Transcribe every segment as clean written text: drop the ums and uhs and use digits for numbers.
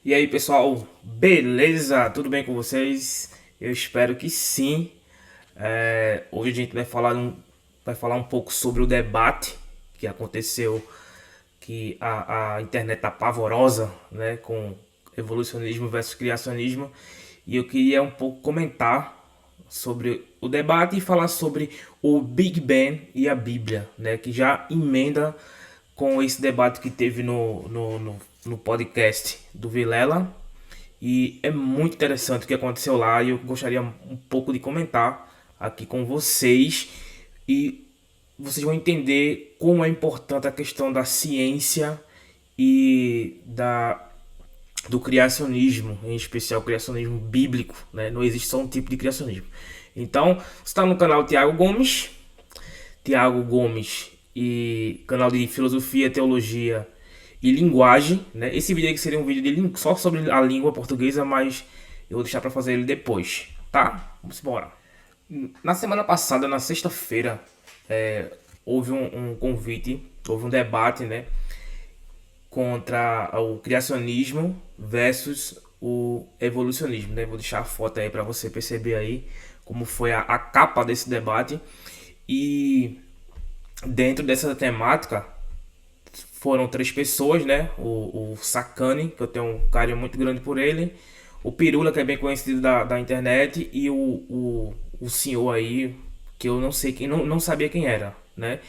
E aí, pessoal, beleza? Tudo bem com vocês? Eu espero que sim. Hoje a gente vai falar um pouco sobre o debate que aconteceu, que a internet tá pavorosa, né, com evolucionismo versus criacionismo. E eu queria um pouco comentar sobre o debate e falar sobre o Big Bang e a Bíblia, né, que já emenda com esse debate que teve no podcast do Vilela. E é muito interessante o que aconteceu lá e eu gostaria um pouco de comentar aqui com vocês. E vocês vão entender como é importante a questão da ciência e do criacionismo, em especial o criacionismo bíblico, né? Não existe só um tipo de criacionismo. Então, você está no canal Tiago Gomes, e canal de filosofia, teologia e linguagem, né? Esse vídeo aqui seria um vídeo só sobre a língua portuguesa, mas eu vou deixar para fazer ele depois, tá? Vamos embora. Na semana passada, na sexta-feira, houve um convite, houve um debate, né, contra o criacionismo versus o evolucionismo, né? Vou deixar a foto aí para você perceber aí como foi a capa desse debate. E dentro dessa temática foram três pessoas, né? O Sakane, que eu tenho um carinho muito grande por ele, o Pirula, que é bem conhecido da internet, e o senhor aí, que eu não sei quem, não sabia quem era, né?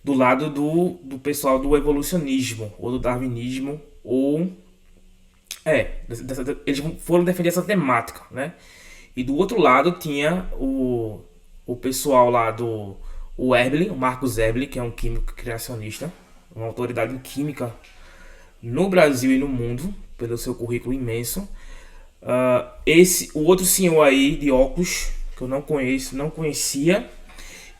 Do lado do pessoal do evolucionismo, ou do darwinismo, ou. Eles foram defender essa temática, né? E do outro lado tinha o pessoal lá do o Marcos Erbli, que é um químico criacionista, uma autoridade em química no Brasil e no mundo, pelo seu currículo imenso. O outro senhor aí de óculos, que eu não conheço, não conhecia,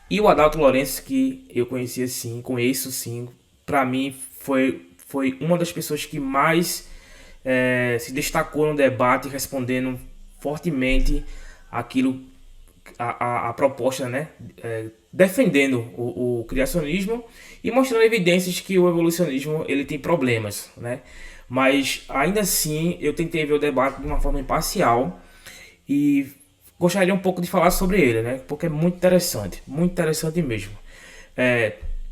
e o Adalto Lourenço, que eu conhecia sim, conheço sim, para mim foi uma das pessoas que mais se destacou no debate, respondendo fortemente aquilo, a proposta, né? Defendendo o criacionismo e mostrando evidências que o evolucionismo ele tem problemas, né? Mas ainda assim eu tentei ver o debate de uma forma imparcial e gostaria um pouco de falar sobre ele, né? Porque é muito interessante mesmo.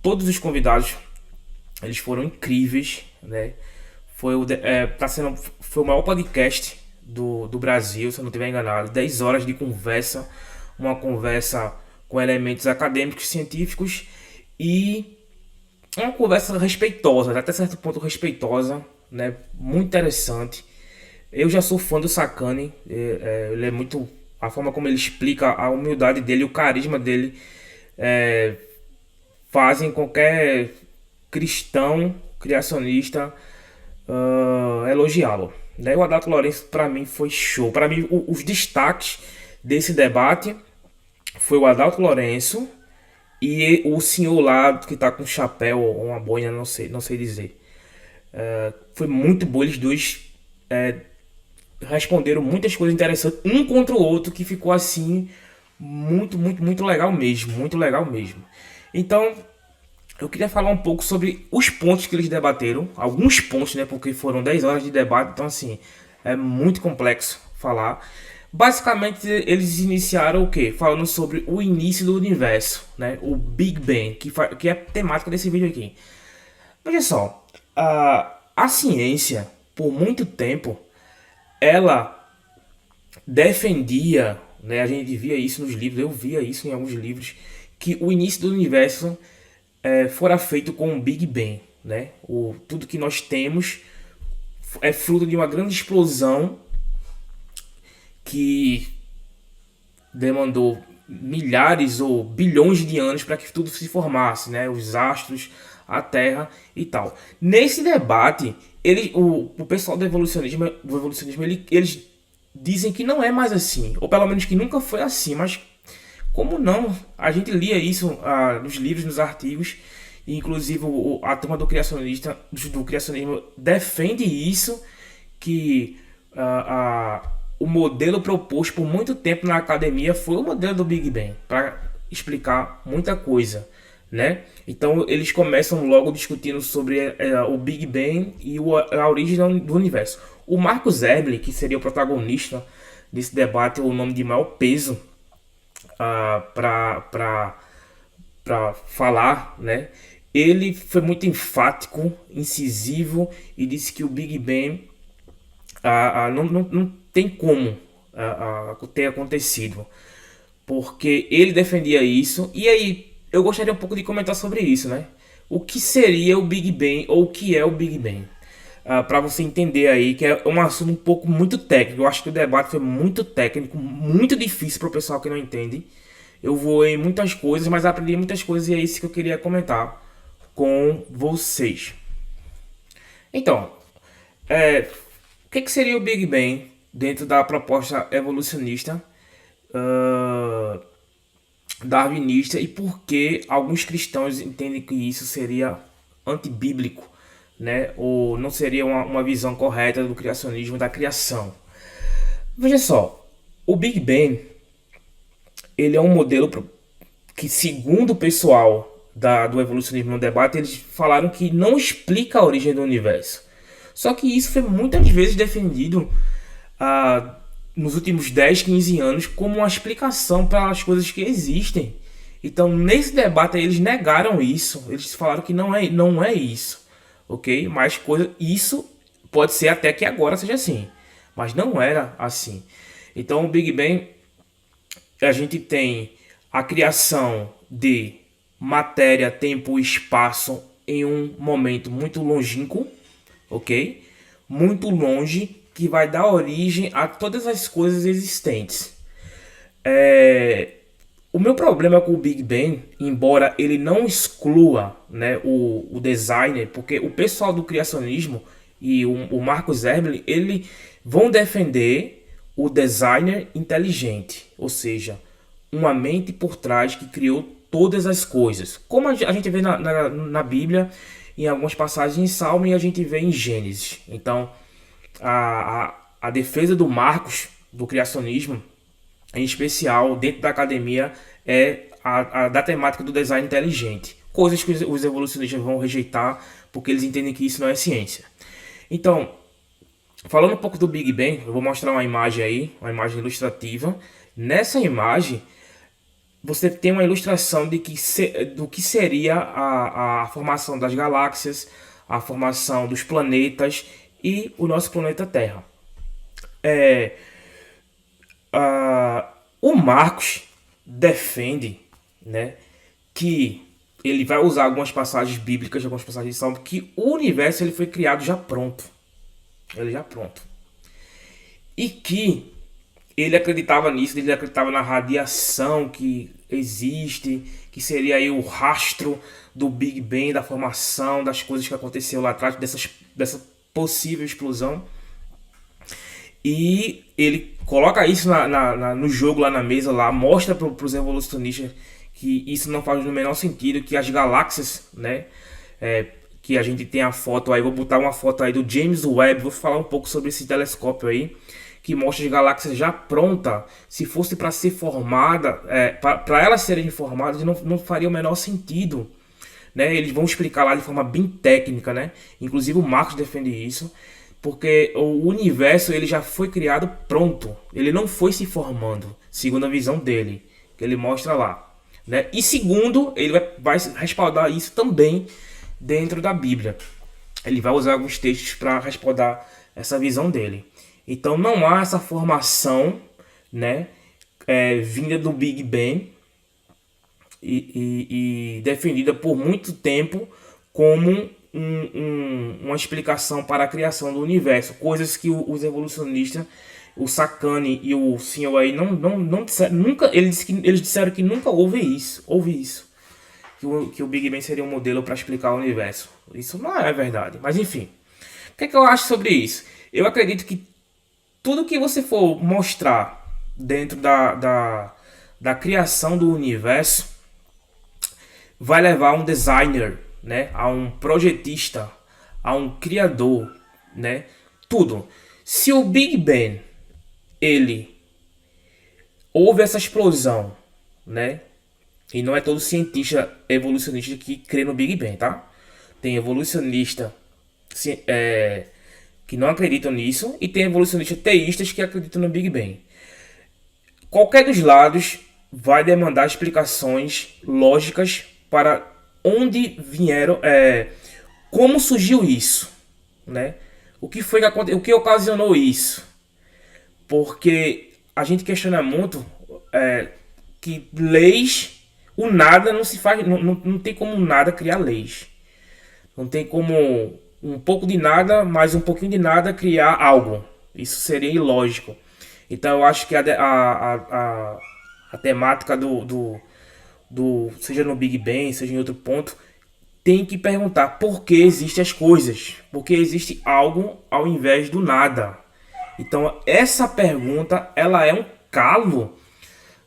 Todos os convidados eles foram incríveis, né? Foi o maior podcast do Brasil, se eu não estiver enganado. 10 horas de conversa, uma conversa com elementos acadêmicos, científicos e uma conversa respeitosa, até certo ponto respeitosa, né? Muito interessante. Eu já sou fã do Sakane, ele é muito. A forma como ele explica, a humildade dele, o carisma dele, fazem qualquer cristão criacionista elogiá-lo. Daí o Adalto Lourenço para mim foi show. Para mim os destaques desse debate foi o Adalto Lourenço e o senhor lá que tá com chapéu ou uma boina, não sei dizer. Foi muito bom, eles dois responderam muitas coisas interessantes um contra o outro, que ficou assim muito legal mesmo, muito legal mesmo. Então eu queria falar um pouco sobre os pontos que eles debateram, alguns pontos, né, porque foram 10 horas de debate, então assim, é muito complexo falar. Basicamente, eles iniciaram o quê? Falando sobre o início do universo, né, o Big Bang, que é a temática desse vídeo aqui. Veja só, a ciência, por muito tempo, ela defendia, né, a gente via isso nos livros, eu via isso em alguns livros, que o início do universo fora feito com o Big Bang, né? Tudo que nós temos é fruto de uma grande explosão que demandou milhares ou bilhões de anos para que tudo se formasse, né? Os astros, a Terra e tal. Nesse debate, o pessoal do evolucionismo eles dizem que não é mais assim, ou pelo menos que nunca foi assim, mas como não? A gente lia isso nos livros, nos artigos, e inclusive a turma do criacionismo defende isso, que o modelo proposto por muito tempo na academia foi o modelo do Big Bang, para explicar muita coisa, né? Então eles começam logo discutindo sobre o Big Bang e a origem do universo. O Marcus Erble, que seria o protagonista desse debate, o nome de maior peso para falar, né? Ele foi muito enfático, incisivo e disse que o Big Bang não tem como ter acontecido, porque ele defendia isso. E aí, eu gostaria um pouco de comentar sobre isso, né? O que seria o Big Bang ou o que é o Big Bang? Para você entender aí, que é um assunto um pouco muito técnico. Eu acho que o debate foi muito técnico, muito difícil para o pessoal que não entende. Eu vou em muitas coisas, mas aprendi muitas coisas e é isso que eu queria comentar com vocês. Então, o que seria o Big Bang dentro da proposta evolucionista darwinista, e por que alguns cristãos entendem que isso seria antibíblico, né? Ou não seria uma visão correta do criacionismo, da criação. Veja só, o Big Bang ele é um modelo que, segundo o pessoal do evolucionismo no debate, eles falaram que não explica a origem do universo. Só que isso foi muitas vezes defendido nos últimos 10, 15 anos como uma explicação para as coisas que existem. Então, nesse debate, eles negaram isso. Eles falaram que não é isso, ok? Mas isso pode ser até que agora seja assim, mas não era assim. Então, o Big Bang, a gente tem a criação de matéria, tempo e espaço em um momento muito longínquo, ok? Muito longe, que vai dar origem a todas as coisas existentes. O meu problema com o Big Bang, embora ele não exclua, né, o designer, porque o pessoal do criacionismo e o Marcus Erble, ele vão defender o designer inteligente, ou seja, uma mente por trás que criou todas as coisas, como a gente vê na Bíblia, em algumas passagens em Salmo, e a gente vê em Gênesis. Então, a defesa do Marcos, do criacionismo, em especial dentro da academia, é da temática do design inteligente. Coisas que os evolucionistas vão rejeitar porque eles entendem que isso não é ciência. Então, falando um pouco do Big Bang, eu vou mostrar uma imagem aí, uma imagem ilustrativa. Nessa imagem, você tem uma ilustração do que seria a formação das galáxias, a formação dos planetas e o nosso planeta Terra. O Marcos defende, né, que ele vai usar algumas passagens bíblicas, algumas passagens de Salmo, que o universo ele foi criado já pronto. Ele já pronto. E que ele acreditava nisso, ele acreditava na radiação que existe, que seria aí o rastro do Big Bang, da formação, das coisas que aconteceu lá atrás, dessa possível explosão. E ele coloca isso no jogo lá na mesa, lá, mostra para os evolucionistas que isso não faz no menor sentido, que as galáxias, né, que a gente tem a foto aí, vou botar uma foto aí do James Webb, vou falar um pouco sobre esse telescópio aí, que mostra as galáxias já pronta. Se fosse para ser formada, para elas serem formadas, não faria o menor sentido, né? Eles vão explicar lá de forma bem técnica, né? Inclusive o Marcos defende isso, porque o universo ele já foi criado pronto, ele não foi se formando, segundo a visão dele, que ele mostra lá, né? E segundo, ele vai respaldar isso também dentro da Bíblia. Ele vai usar alguns textos para respaldar essa visão dele. Então não há essa formação, né, vinda do Big Bang e defendida por muito tempo como uma explicação para a criação do universo. Coisas que os evolucionistas, o Sakane e o senhor aí não disseram, nunca, eles disseram que nunca houve isso. Que o Big Bang seria um modelo para explicar o universo. Isso não é verdade, mas enfim. O que é que eu acho sobre isso? Eu acredito que tudo que você for mostrar dentro da criação do universo vai levar a um designer, né, a um projetista, a um criador, né, tudo. Se o Big Bang houve essa explosão, né, E não é todo cientista evolucionista que crê no Big Bang, tá? Tem evolucionista que não acreditam nisso e tem evolucionistas teístas que acreditam no Big Bang. Qualquer dos lados vai demandar explicações lógicas para onde vieram, como surgiu isso, né? O que foi que aconteceu, o que ocasionou isso? Porque a gente questiona muito que leis, o nada não se faz, não tem como nada criar leis. Não tem como um pouco de nada, mais um pouquinho de nada criar algo. Isso seria ilógico. Então eu acho que a temática seja no Big Bang, seja em outro ponto, tem que perguntar por que existem as coisas. Por que existe algo ao invés do nada. Então essa pergunta, ela é um calo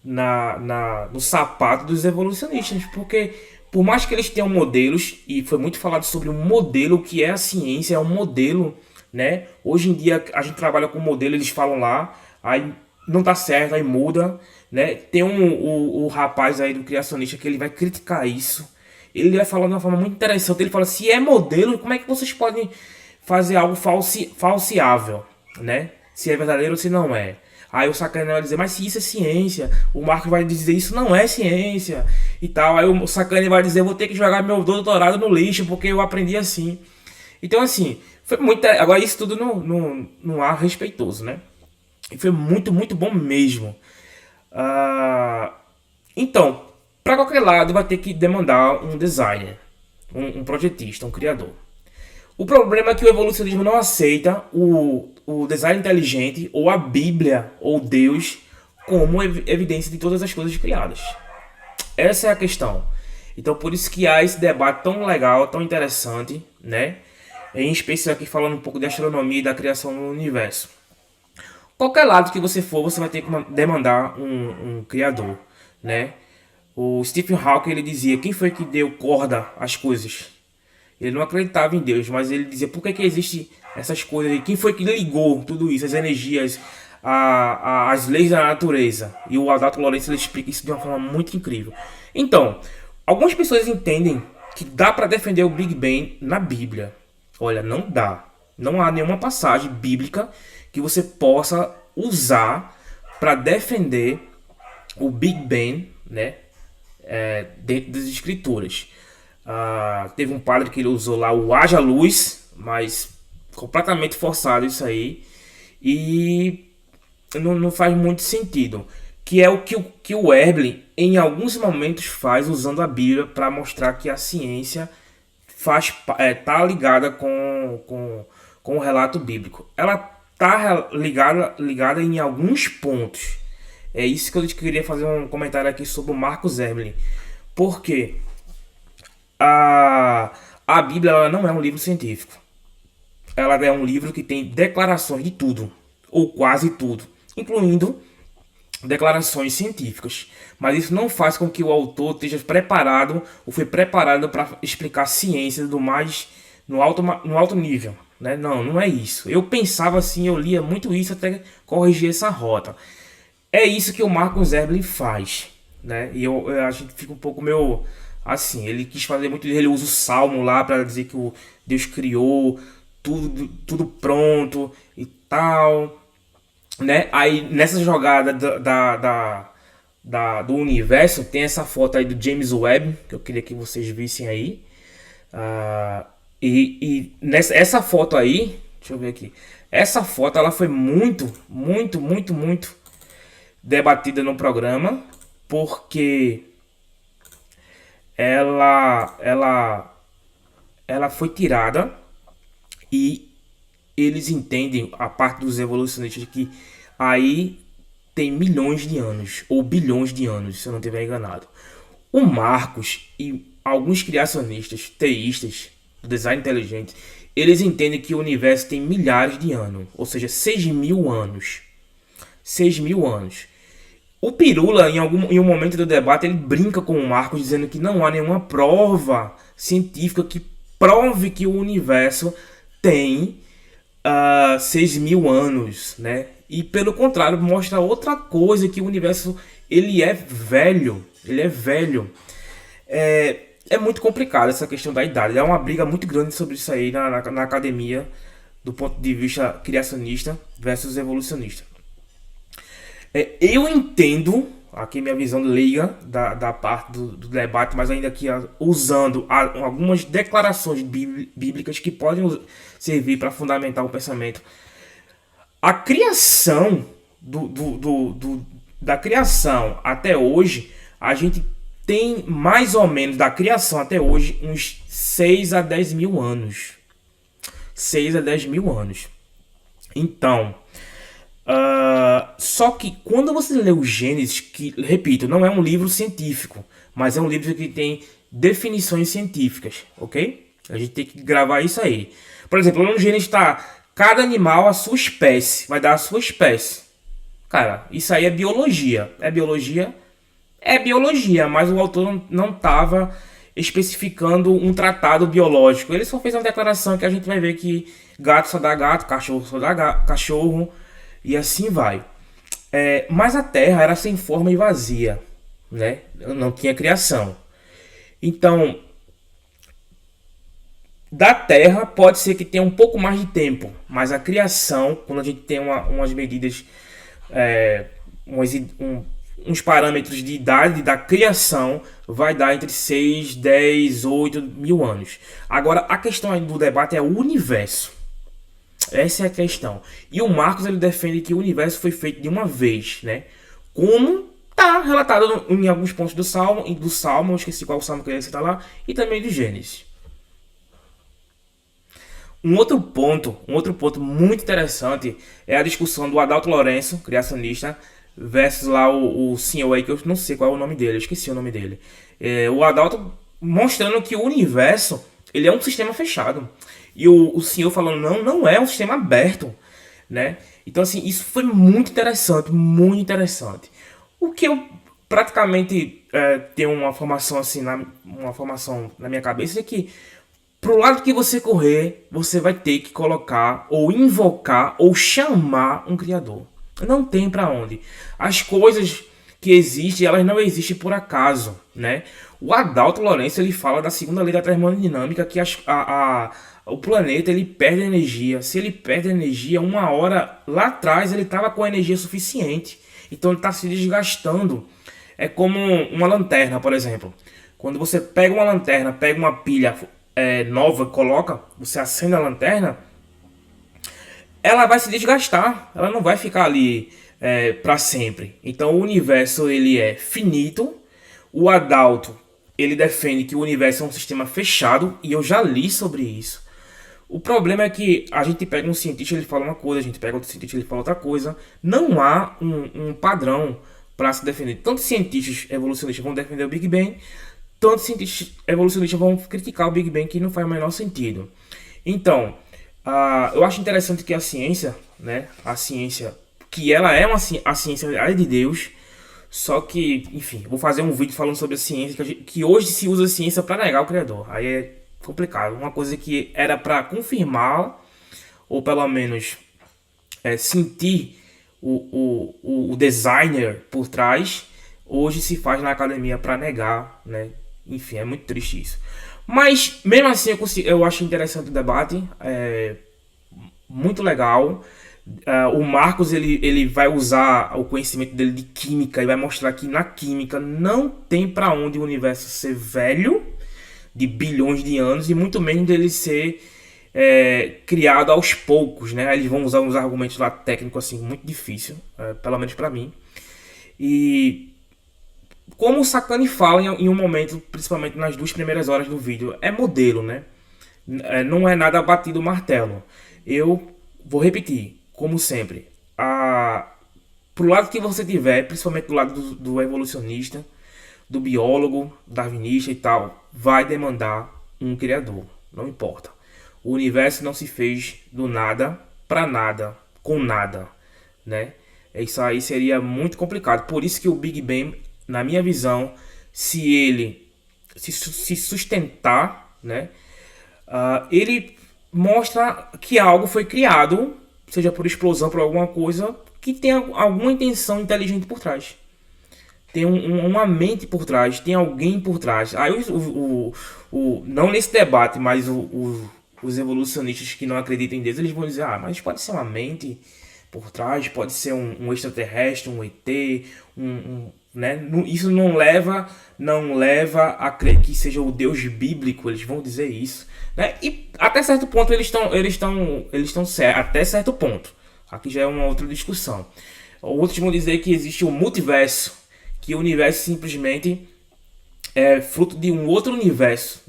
no sapato dos evolucionistas, porque por mais que eles tenham modelos, e foi muito falado sobre um modelo que é a ciência, é um modelo, né? Hoje em dia a gente trabalha com modelo, eles falam lá, aí não tá certo, aí muda, né? Tem o rapaz aí do criacionista que ele vai criticar isso, ele vai falar de uma forma muito interessante, ele fala, se é modelo, como é que vocês podem fazer algo falseável, né? Se é verdadeiro ou se não é. Aí o Sacani vai dizer, mas se isso é ciência, o Marcos vai dizer, isso não é ciência e tal. Aí o Sacani vai dizer, vou ter que jogar meu doutorado no lixo porque eu aprendi assim. Então, assim, foi muito. Agora, isso tudo no ar respeitoso, né? E foi muito, muito bom mesmo. Então, para qualquer lado, vai ter que demandar um designer, um projetista, um criador. O problema é que o evolucionismo não aceita o design inteligente, ou a Bíblia, ou Deus, como evidência de todas as coisas criadas. Essa é a questão. Então por isso que há esse debate tão legal, tão interessante, né? Em especial aqui falando um pouco de astronomia e da criação do universo. Qualquer lado que você for, você vai ter que demandar um criador, né? O Stephen Hawking, ele dizia, quem foi que deu corda às coisas? Ele não acreditava em Deus, mas ele dizia, por que existe essas coisas aí? Quem foi que ligou tudo isso, as energias, as leis da natureza? E o Adalto Lourenço, ele explica isso de uma forma muito incrível. Então, algumas pessoas entendem que dá para defender o Big Bang na Bíblia. Olha, não dá. Não há nenhuma passagem bíblica que você possa usar para defender o Big Bang, né? Dentro das escrituras. Teve um padre que ele usou lá o haja luz, mas completamente forçado isso aí, e não faz muito sentido, que é o que o Werbel em alguns momentos faz usando a Bíblia para mostrar que a ciência tá ligada com o relato bíblico. Ela tá ligada em alguns pontos. É isso que eu queria fazer um comentário aqui sobre o Marcus Werbel, porque a Bíblia, ela não é um livro científico. Ela é um livro que tem declarações de tudo, ou quase tudo, incluindo declarações científicas. Mas isso não faz com que o autor esteja preparado, ou foi preparado para explicar ciência do mais no alto nível, né? Não é isso. Eu pensava assim, eu lia muito isso até corrigir essa rota. É isso que o Marcus Werbel faz, né? E a gente fica um pouco meio assim, ele quis fazer muito, ele usa o salmo lá para dizer que o Deus criou tudo pronto e tal, né? Aí nessa jogada do universo tem essa foto aí do James Webb, que eu queria que vocês vissem aí. E essa foto aí, deixa eu ver aqui. Essa foto ela foi muito debatida no programa, porque ela foi tirada, e eles entendem, a parte dos evolucionistas, que aí tem milhões de anos, ou bilhões de anos, se eu não estiver enganado. O Marcos e alguns criacionistas, teístas, do design inteligente, eles entendem que o universo tem milhares de anos, ou seja, 6.000 anos. 6.000 anos. O Pirula, em um momento do debate, ele brinca com o Marcos, dizendo que não há nenhuma prova científica que prove que o universo tem 6.000 anos, né? E pelo contrário, mostra outra coisa, que o universo ele é velho. Ele é velho. É muito complicado essa questão da idade. É uma briga muito grande sobre isso aí na academia, do ponto de vista criacionista versus evolucionista. Eu entendo, aqui minha visão leiga da parte do debate, mas ainda aqui usando algumas declarações bíblicas que podem servir para fundamentar o pensamento. A criação da criação até hoje, a gente tem mais ou menos da criação até hoje uns 6 a 10 mil anos. 6 a 10 mil anos. Então, só que quando você lê o Gênesis, que, repito, não é um livro científico, mas é um livro que tem definições científicas, ok? A gente tem que gravar isso aí. Por exemplo, no Gênesis está cada animal a sua espécie, vai dar a sua espécie. Cara, isso aí é biologia. É biologia? É biologia, mas o autor não estava especificando um tratado biológico. Ele só fez uma declaração que a gente vai ver que gato só dá gato, cachorro só dá cachorro, e assim vai. Mas a Terra era sem forma e vazia, né? Não tinha criação. Então, da Terra pode ser que tenha um pouco mais de tempo, mas a criação, quando a gente tem umas medidas, uns parâmetros de idade da criação, vai dar entre 6, 10, 8 mil anos. Agora, a questão aí do debate é o universo. Essa é a questão. E o Marcos, ele defende que o universo foi feito de uma vez, né? Como está relatado em alguns pontos do Salmo, eu esqueci qual Salmo que ele cita lá, e também do Gênesis. Um outro ponto muito interessante é a discussão do Adalto Lourenço, criacionista, versus lá o senhor aí, que eu não sei qual é o nome dele, eu esqueci o nome dele. O Adalto mostrando que o universo, ele é um sistema fechado. E o senhor falando, não é um sistema aberto, né? Então, assim, isso foi muito interessante, muito interessante. O que eu praticamente tenho uma formação assim, uma formação na minha cabeça é que pro lado que você correr, você vai ter que colocar, ou invocar, ou chamar um criador. Não tem para onde. As coisas que existem, elas não existem por acaso, né? O Adalto Lourenço, ele fala da segunda lei da termodinâmica, que o planeta, ele perde energia. Se ele perde energia, uma hora lá atrás ele estava com energia suficiente. Então ele está se desgastando. É como uma lanterna, por exemplo. Quando você pega uma lanterna, pega uma pilha nova, coloca, você acende a lanterna, ela vai se desgastar, ela não vai ficar ali para sempre. Então o universo, ele é finito. O Adalto, ele defende que o universo é um sistema fechado, e eu já li sobre isso. O problema é que a gente pega um cientista, ele fala uma coisa, a gente pega outro cientista, ele fala outra coisa. Não há um padrão para se defender. Tantos cientistas evolucionistas vão defender o Big Bang, tantos cientistas evolucionistas vão criticar o Big Bang, que não faz o menor sentido. Então, eu acho interessante que a ciência, né, que ela é a ciência é de Deus, só que, enfim, vou fazer um vídeo falando sobre a ciência, que hoje se usa a ciência para negar o Criador. Aí é complicado. Uma coisa que era para confirmar, ou pelo menos sentir o designer por trás, hoje se faz na academia para negar, né? Enfim, é muito triste isso. Mas, mesmo assim, eu acho interessante o debate. Muito legal. O Marcos, ele vai usar o conhecimento dele de química e vai mostrar que na química não tem para onde o universo ser velho, de bilhões de anos, e muito menos dele ser criado aos poucos, né? Eles vão usar uns argumentos lá técnicos assim, muito difícil, pelo menos para mim. E como o Sakane fala em um momento, principalmente nas 2 primeiras horas do vídeo, é modelo, né? Não é nada batido o martelo. Eu vou repetir, como sempre, pro lado que você tiver, principalmente do lado do evolucionista, do biólogo, darwinista e tal, vai demandar um criador, não importa. O universo não se fez do nada para nada, com nada, né? Isso aí seria muito complicado. Por isso que o Big Bang, na minha visão, se ele se sustentar, né, ele mostra que algo foi criado, seja por explosão, por alguma coisa, que tem alguma intenção inteligente por trás. tem uma mente por trás, tem alguém por trás. Aí não nesse debate, mas os evolucionistas que não acreditam em Deus, eles vão dizer, mas pode ser uma mente por trás, pode ser um extraterrestre, um ET, né? Isso não leva a crer que seja o Deus bíblico, eles vão dizer isso, né? E até certo ponto eles estão certos, até certo ponto. Aqui já é uma outra discussão. Outros vão dizer que existe um multiverso, que o universo simplesmente é fruto de um outro universo,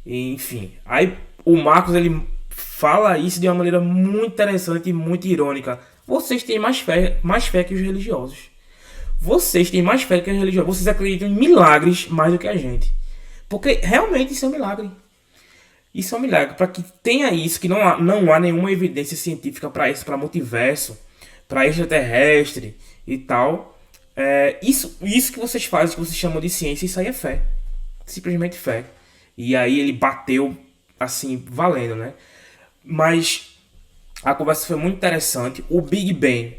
Enfim, aí o Marcos ele fala isso de uma maneira muito interessante e muito irônica. Vocês têm mais fé que os religiosos. Vocês têm mais fé que os religiosos. Vocês acreditam em milagres mais do que a gente. Porque realmente isso é um milagre. Isso é um milagre. Para que tenha isso, que não há nenhuma evidência científica para isso, para multiverso, para extraterrestre e tal. Isso que vocês fazem, que vocês chamam de ciência, isso aí é fé. Simplesmente fé. E aí ele bateu assim, valendo, né? Mas a conversa foi muito interessante. O Big Bang,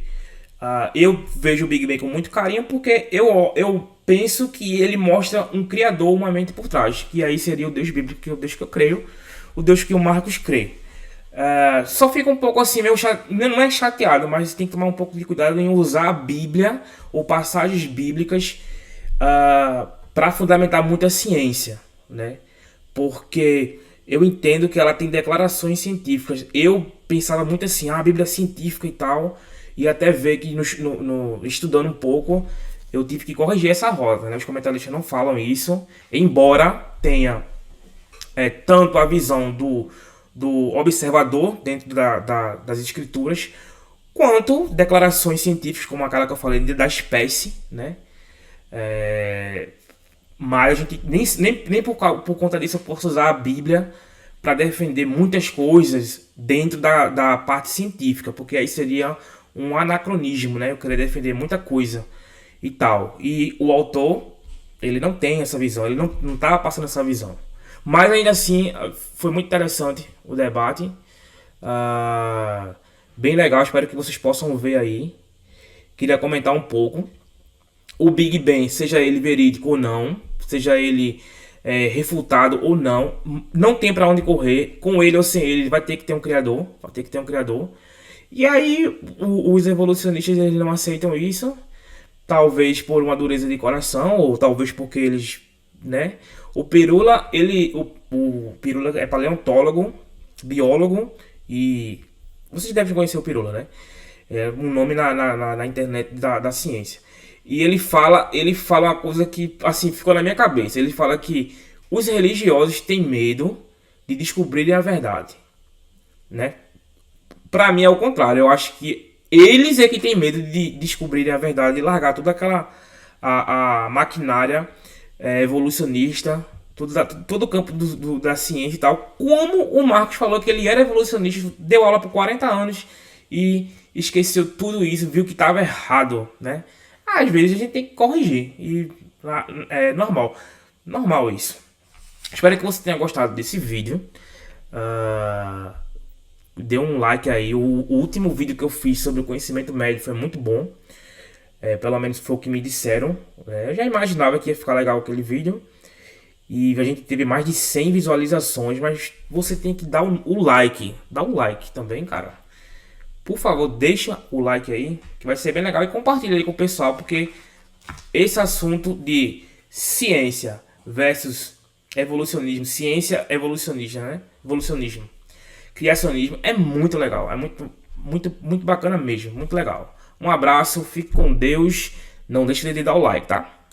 eu vejo o Big Bang com muito carinho, porque eu penso que ele mostra um criador, uma mente por trás, que aí seria o Deus bíblico, que é o Deus que eu creio, o Deus que o Marcos crê. Só fica um pouco assim, meio não é chateado, mas tem que tomar um pouco de cuidado em usar a Bíblia ou passagens bíblicas para fundamentar muito a ciência, né? Porque eu entendo que ela tem declarações científicas. Eu pensava muito assim, a Bíblia é científica e tal, e até ver que estudando um pouco, eu tive que corrigir essa rota, né? Os comentaristas não falam isso, embora tenha tanto a visão do observador dentro das escrituras, quanto declarações científicas, como aquela que eu falei da espécie, né? Mas a gente nem por conta disso eu posso usar a Bíblia para defender muitas coisas dentro da parte científica, porque aí seria um anacronismo, né? Eu queria defender muita coisa e tal. E o autor, ele não tem essa visão, ele não estava passando essa visão. Mas ainda assim, foi muito interessante o debate. Bem legal, espero que vocês possam ver aí. Queria comentar um pouco. O Big Bang, seja ele verídico ou não, seja ele refutado ou não, não tem para onde correr. Com ele ou sem ele, vai ter que ter um criador. E aí, os evolucionistas eles não aceitam isso. Talvez por uma dureza de coração, ou talvez porque eles, né? O Pirula, o Pirula é paleontólogo, biólogo, e vocês devem conhecer o Pirula, né? É um nome na internet da ciência. E ele fala uma coisa que, assim, ficou na minha cabeça. Ele fala que os religiosos têm medo de descobrirem a verdade, né? Pra mim é o contrário. Eu acho que eles é que têm medo de descobrirem a verdade e largar toda aquela a maquinária evolucionista, todo o campo da ciência e tal. Como o Marcos falou que ele era evolucionista, deu aula por 40 anos e esqueceu tudo isso, viu que estava errado, né? Às vezes a gente tem que corrigir e é normal isso. Espero que você tenha gostado desse vídeo. Dê um like aí. O último vídeo que eu fiz sobre o conhecimento médio foi muito bom. Pelo menos foi o que me disseram. Eu já imaginava que ia ficar legal aquele vídeo. E a gente teve mais de 100 visualizações. Mas você tem que dar o like. Dá um like também, cara. Por favor, deixa o like aí, que vai ser bem legal. E compartilha aí com o pessoal, porque esse assunto de ciência versus evolucionismo, ciência evolucionista, né? Evolucionismo, criacionismo, é muito legal. É muito bacana mesmo, muito legal. Um abraço, fique com Deus. Não deixe de dar o like, tá?